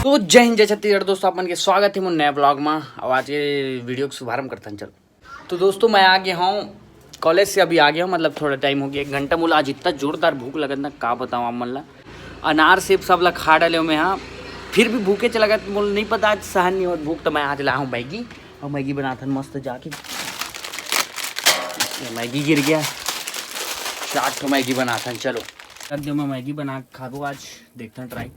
तो जय हिंद जय छत्तीसगढ़ दोस्तों, अपन के स्वागत है नया ब्लॉग में। और आज के वीडियो का शुभारंभ करता हूँ। चलो तो दोस्तों, मैं आ गया हूँ कॉलेज से, अभी आ गया हूँ, मतलब थोड़ा टाइम हो गया, 1 घंटा। बोला आज इतना जोरदार भूख लगत ना, का बताऊँ आप मन ला। अनार सेब सब ला खा डाले मैं, हाँ फिर भी भूखे चला गया। बोल नहीं पता आज सहन नहीं हो भूख, तो मैं आज ला हूँ मैगी। और मैगी बनाता मस्त जाके, मैगी गिर गया, 4 ठो मैगी बनाता। चलो रख दो, मैं मैगी बना खा दो आज, देखता हूँ ट्राई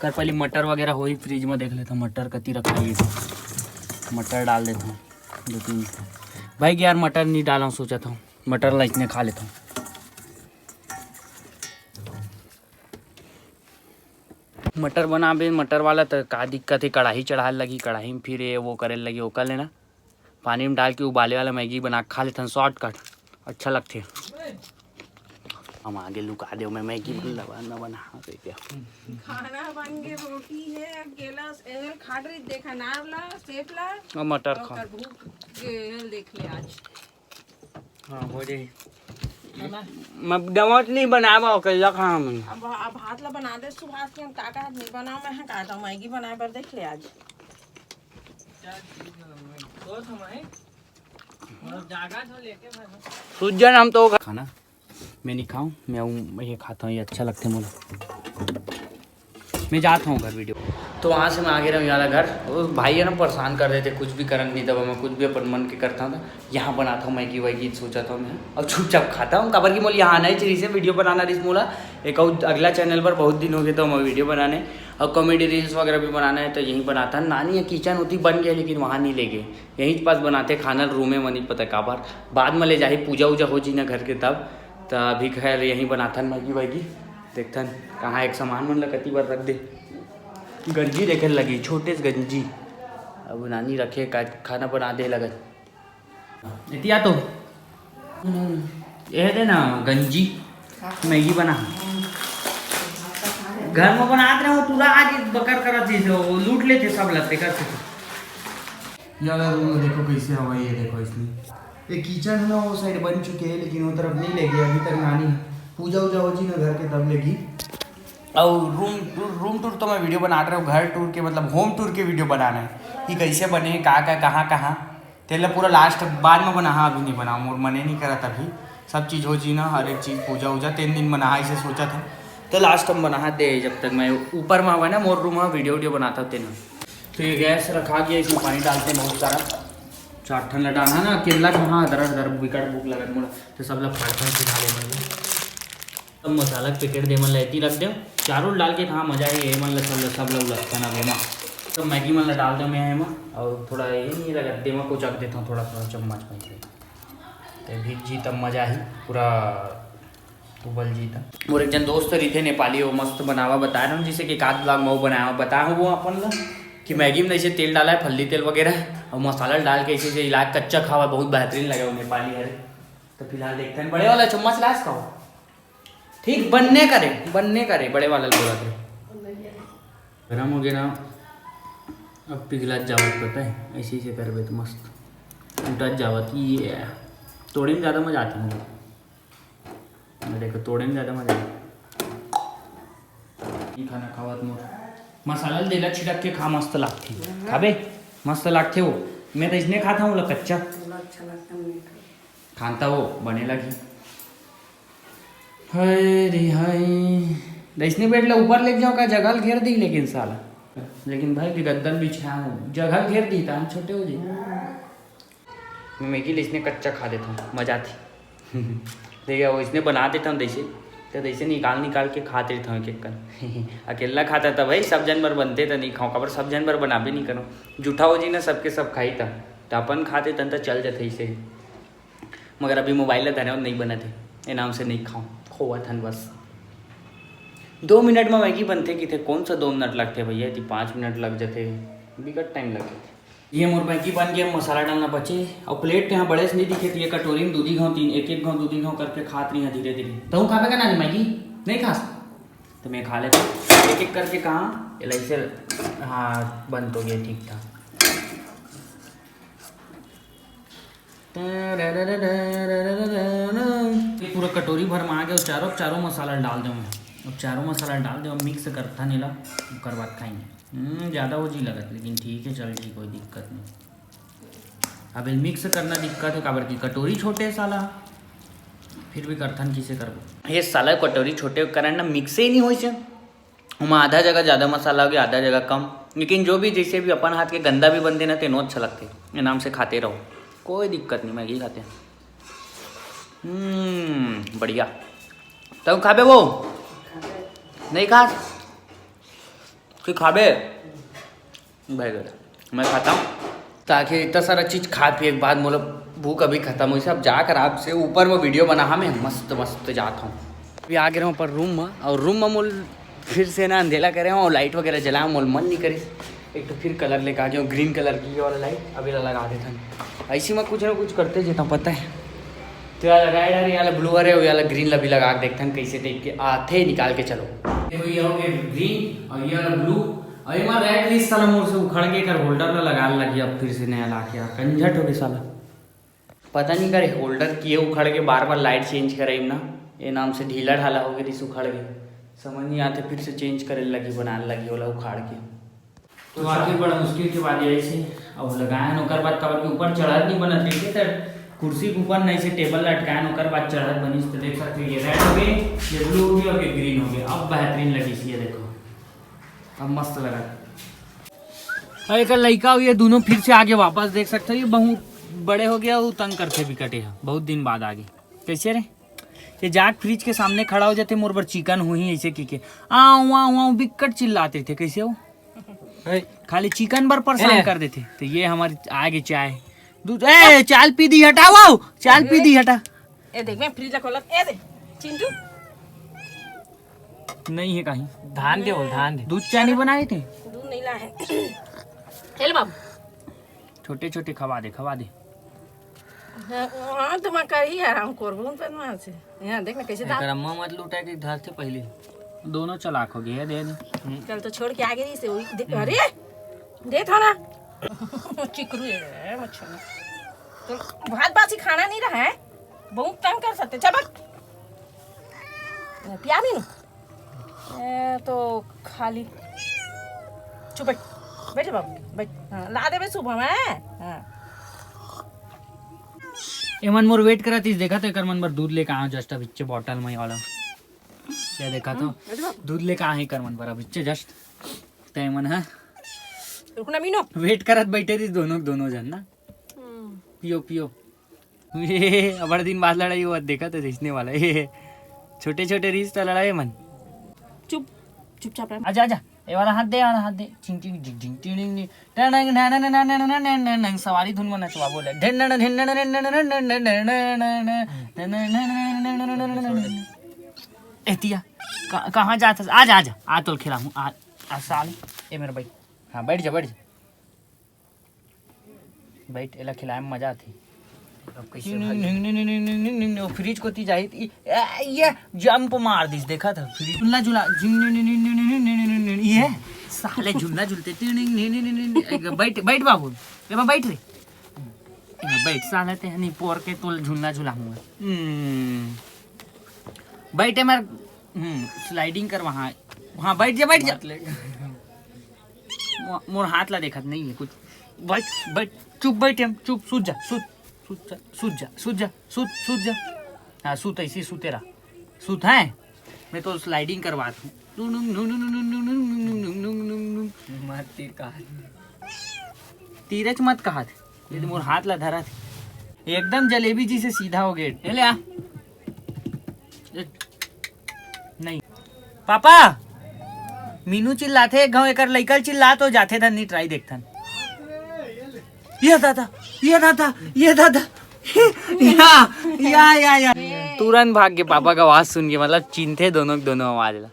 कर। पहले मटर वगैरह हो ही फ्रिज में देख लेता हूँ, मटर कती रखा है। मटर डाल देता हूँ 2-3 भाई। यार मटर नहीं डाला हूँ, सोचा था मटर ला इतने खा लेता हूँ। मटर बना बे, मटर वाला तो का दिक्कत है, कढ़ाई चढ़ा लगी, कढ़ाई में फिर ये वो करे लगी, वो कर लेना। पानी में डाल के उबाले वाला मैगी बना खा लेता हूँ, शॉर्टकट अच्छा लगते। हम आगे लुका दो, मैं मैगी बना क्या खाना बन के रोटी है, अकेला एल खा रही देखा नारला सेपला और मटर खा भूख एल देख ले आज। हाँ हो जाए, मैं डमट नहीं बनावा कैला खा हम। अब हाथ ला बना दे सुभाष के, हम काका हाथ नहीं बनाओ, मैं कहता हूँ मैगी बनाए पर देख ले आज। सुजन हम तो खाना मैं नहीं खाऊं, मैं ये खाता हूँ, ये अच्छा लगता है मुझे। मैं जाता हूँ घर वीडियो। तो वहाँ से मैं आ गया हूँ यहाँ घर। वो भाई है ना परेशान कर रहे थे, कुछ भी करन नहीं दबा, मैं कुछ भी अपन मन के करता हूँ। यहाँ बनाता हूँ मैगी वैगी, सोचा था मैं और चुपचाप खाता हूँ। कबर की मोल यहाँ आना ही चाहिए से वीडियो बनाना रिस मोला। एक और अगला चैनल पर बहुत दिन हो गए तो मैं वीडियो बनाने और कॉमेडी रील्स वगैरह भी बनाना है, तो यहीं बनाता। नानी या किचन होती बन गया, लेकिन वहाँ नहीं ले गए, यहीं पास बनाते खाना रूम में। नहीं पता काबर बाद में ले जाए, पूजा वूजा हो जी ना घर के तब। तो अभी खैर यहीं बनाता मैगी वैगी, देखता कहाँ एक सामान मन कती बार रख दे। गंजी देखे लगी, छोटे से गंजी, अब नानी रखे खाना बना दे लगत इतिया तो ये दे ना गंजी मैगी बना घर में बनाते रहो। पूरा आज बकर करत थी, लूट लेते सब लगते करते। यार रूम देखो कैसे हवा, ये देखो इसमें ये किचन है ना, वो साइड बन चुके हैं, लेकिन वो तरफ नहीं लेगी अभी तक। नानी पूजा वूजा हो जी ना घर के तब लेगी। और रूम टूर तो मैं वीडियो बना रहा हूँ, घर टूर के मतलब होम टूर के वीडियो बनाना है कि कैसे बने, कहाँ तेल पूरा लास्ट बाद में बना। हाँ अभी नहीं बना, मोर मने नहीं करा तभी सब चीज़ हो जी ना, हर एक चीज़ पूजा वूजा 3 दिन बना इसे सोचा था। तो लास्ट में बना दे, जब तक मैं ऊपर में हुआ ना मोर रूम में वीडियो बनाता तेन। तो ये गैस रखा गया, इसमें पानी डालते हैं बहुत सारा, 4 ठंडा डालना ना। केला हाँ दर विकट भूख लगा मोला, तो सब लोग फाड़ खिला दे। सब मसाला पैकेट दे मन लती रख दो, चारों डाल के कहाँ मजा है। ये मन सब लोग लगता ना वेमा, तो मैगी मन डाल दो मैं एमा, और थोड़ा ये नहीं लगा दे को चख देता हूँ थोड़ा चम्मच में से, तो भीग जी तब मजा ही पूरा उबल जी था। मोर एक जन दोस्त रही थे नेपाली, वो मस्त बनावा बता रहा हूँ, जैसे कि काद ब्लॉग में वो बनाया बता हूँ वो अपन ला कि मैगी में ऐसे तेल डाला है, फल्ली तेल वगैरह और मसाला डाल के ऐसे इलाज कच्चा खावा, बहुत बेहतरीन लगा वो नेपाली है। तो फिलहाल देखते हैं, बड़े वाला चम्मच लाश खाओ ठीक बनने करे बड़े वाला बोला थे। गरम हो गया ना, अब पिघला जावत पता है, ऐसे ही करबे तो मस्त टूटा जावत। ये तोड़े में ज़्यादा मजा आती है, देखो तोड़े में ज़्यादा मजा आती। खाना खावत मोर मसाला देला छिड़क के खा, मस्त लगती खाबे, मस्त लगते हो। मैं तो इसने खाता हूँ कच्चा, खाता वो बने लगी। हाय रे हाय, इसने बेड ला ऊपर ले जाओ का जगह घेर दी, लेकिन साला लेकिन भाई गद्दल बिछाया हूँ, जगह घेर दी था, हम छोटे हो जी। मैं मैगी इसने कच्चा खा देता हूँ, मजा थी। देखिए वो इसने बना देता हूँ जैसे, तो जैसे निकाल के खाते रहता हूँ एक कर। अकेला खाता था भाई, सब जानवर बनते तो नहीं खाओ, खबर सब जानवर बना भी नहीं करो, जूठा हो जी ना सबके सब खाई था, तो अपन खाते तन तो चल जाते इसे। मगर अभी मोबाइल धरे नहीं बनाते, ये नाम से नहीं खाओ खोआ थन बस। 2 मिनट में मैगी बनते कि थे, कौन सा 2 मिनट लगते भैया, 5 मिनट लग जाते, बिकट टाइम लगते। ये मोर मैगी बन गया, मसाला डालना बचे, और प्लेट यहाँ बड़े से नहीं दिखे थी, ये कटोरी में दूधी घाव 3 एक घाव 2 घाव करके खात रही है धीरे धीरे। तो खा पाएगा ना मैगी नहीं खास, तो मैं खा लेता एक करके। कहाँ ऐसे हाँ बन तो गया ठीक था। ये पूरा कटोरी भर में आ गया, चारों मसाला डाल दूँ मैं। अब चारों मसाला डाल दो, मिक्स करता नीला, उसके बाद खाएंगे। ज़्यादा वो जी लगत, लेकिन ठीक है चल जी, कोई दिक्कत नहीं। अब मिक्स करना दिक्कत है, काबर की कटोरी छोटे है साला, फिर भी करथन किसे करबो। ये साला कटोरी छोटे कारण ना मिक्से ही नहीं हो से, हम आधा जगह ज़्यादा मसाला हो गया, आधा जगह कम। लेकिन जो भी जैसे भी अपन हाथ के गंदा भी बनते ना तेनो अच्छा लगते, ये नाम से खाते रहो, कोई दिक्कत नहीं, मैगी खाते हैं। बढ़िया। तब खाबे वो नहीं खा कि खाबे भाई, मैं खाता हूँ ताकि इतना सारा चीज़ खा पिए के बाद मतलब भूख अभी खत्म हुई। अब जाकर आपसे ऊपर में वीडियो बना, मैं मस्त मस्त जाता हूँ। अभी आ गए हूँ पर रूम में, और रूम में मोल फिर से ना अंधेला करे हूँ और लाइट वगैरह जलाया, मोल मन नहीं करे। एक तो फिर कलर लेके आ गया हूँ, ग्रीन कलर की वाला लाइट अभी लगा देता हूँ। ऐसी में कुछ ना कुछ करते जेता पता है, तो यार लगाए डारे यार ब्लू है यार ग्रीन लभी लगा के देखते हैं कैसे देख के आते निकाल के चलो। देखो ये हो गया ग्रीन और ये वाला ब्लू, और ये मार रेड इस साला मोर से उखड़ के कर होल्डर में लगा लगी, अब फिर से नया ला के कंझट हो गई साला। पता नहीं करे होल्डर किए उखड़ के बार बार लाइट चेंज करे ना, ये नाम से ढीला ढाला हो गई उखड़ के, समझ नहीं आते, फिर से चेंज करे लगी, बनाने लगी वाला उखाड़ के। तो आखिर बड़ा मुश्किल के बाद ऐसे अब लगाया नौकर बाद कबर के ऊपर चढ़ा नहीं बना, देखे तो कुर्सी के ऊपर नहीं से टेबल लटकाया नौकर बाद चढ़त बनी, तो देख सकते हो ये रेड हो गई, ये ब्लू हो गई और ये ग्रीन हो गई। अब बेहतरीन लगी सी, ये देखो अब मस्त लगा। और एक लड़का हुई है दोनों फिर से आगे वापस देख सकते हो, ये बहुत बड़े हो गया, वो तंग करते भी कटे है बहुत दिन बाद आगे। कैसे रे ये जाट फ्रिज के सामने खड़ा हो जाते, मोर पर चिकन हुई ऐसे की आऊ बिकट चिल्लाते थे, कैसे हो खाली चिकन पर परेशान कर देते। तो ये हमारी आगे चाय दूध, ए चाल पी दी हटा, वो चाल पी दी हटा। ए देख मैं फ्रिज खोला, ए दे चिंटू नहीं है कहीं, धान दे, धान दे, दूध चाय नहीं बनाए थे, दूध नहीं ला है। चल बाबू छोटे छोटे खवा दे खवा दे। हाँ तो मैं कर ही आराम करबूं पे वहां से, यहाँ देख ना कैसे दांत। अम्मा मत लूटा के घर से पहले दोनों चलाक हो गए, दे दे। चल तो छोड़ के आगे नहीं से वही देख, अरे दे था ना चिकरू है मच्छर, तो भात बासी खाना नहीं रहा है, बहुत तंग कर सकते। चल पिया भी नहीं तो खाली चुप बैठ, बैठ बाबू बैठ, हाँ ला दे सुबह में। हाँ एमन मोर वेट करा थी, देखा तो कर मन पर दूध लेके आया जस्ट अब इच्चे बॉटल में वाला, क्या देखा तो दूध लेके आए कर मन पर अब इच्चे जस्ट ते मन है रुकना मीनो, वेट करत बैठे थी दोनों जन ना, पियो पियो। ये बड़े दिन बाद लड़ाई हुआ, देखा तो रिश्ते वाला ये छोटे छोटे रिश्ता लड़ाई मन। चुप चुपचाप रह, आजा आजा, ये वाला हाथ दे, वाला हाथ दे, चिंग चिंग डिंग डिंग डिंग डिंग टंग नन नन नन नन नन नन सवारी धुन में नचवा बोले ढन नन ढन नन नन नन नन नन। एतिया कहाँ जाता, आजा आजा आ तो खिला हूँ, आ साल ए मेरा भाई, हाँ बैठ जा बैठ जा बैठ, एला खिलाए में मजा आती। फ्रिज को ती जाही ये जंप मार दिस, देखा था फ्रिज झूला झूला ये साले झूला झूलते। बैठ बैठ बाबू, ए बैठ रे, बैठ साले ते नहीं पोर के तो झूला झूला हूँ बैठे मैं, स्लाइडिंग कर वहाँ वहाँ बैठ जा बैठ जा, मोर हाथ ला देखा नहीं है कुछ, बैठ बैठ चुप बैठ, हम चुप सूझ जा सूझ जा हाँ सूत ऐसी सूते रहा सूत है, मैं तो स्लाइडिंग करवाता हूँ। तीरच मत कहा थे, ये मोर हाथ ला धरा थे, एकदम जलेबी जी से सीधा हो गए। ले आ नहीं पापा मीनू चिल्लाते गाँव एक लइकल चिल्ला तो जाते था, नहीं ट्राई देखथन। ये दादा ये दादा ये दादा या तुरंत भाग के पापा का आवाज सुन के, मतलब चिंते दोनों आवाज ला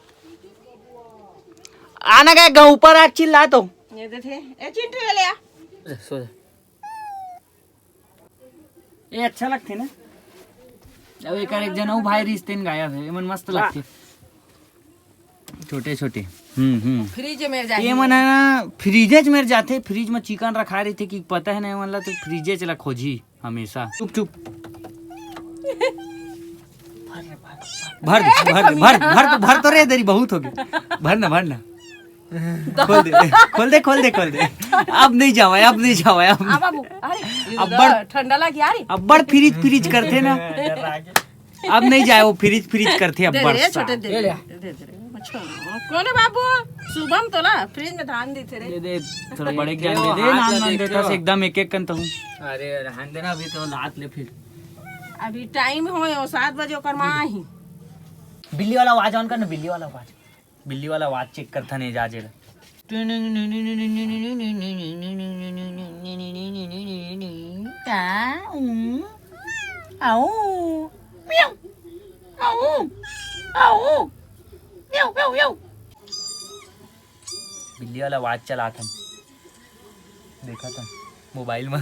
आना गए गाँव ऊपर आज चिल्ला तो ये देखे ए चिंटू ले आ, सो जा। ये अच्छा लगते ना, अब एक जन भाई रिश्ते गायब है, मन मस्त लगते छोटे छोटे। फ्रिज में जाए ये मन है ना फ्रिजेज में जाते, फ्रिज में चिकन रखा रहे थे कि पता है ना मतलब, तो फ्रिजे चला खोजी हमेशा। चुप चुप भर भर भर भर भर तो रे, तेरी बहुत हो गई, भर ना खोल दे अब नहीं जावा अब आ बाबू अरे अब्बड़- ठंडा लग यार अब्बड़ फ्रीज करते ना अब नहीं जाए वो फ्रीज करते दे अब्बड़ रे छोटे दे दे अच्छा कौन है बाबू शुभम तो ना फ्रिज में धान दी थे रे दे दे थोड़ा बड़े ज्ञान दे दे नाम देता से एकदम एक एक कंत हूँ अरे रहन देना अभी तो लात ले फिर अभी टाइम हो 7 बजे ओकर माँ ही बिल्ली वाला आवाज ऑन कर ना बिल्ली वाला आवाज चेक करता नहीं जा जेला बिल्ली वाला आवाज चला था देखा था मोबाइल में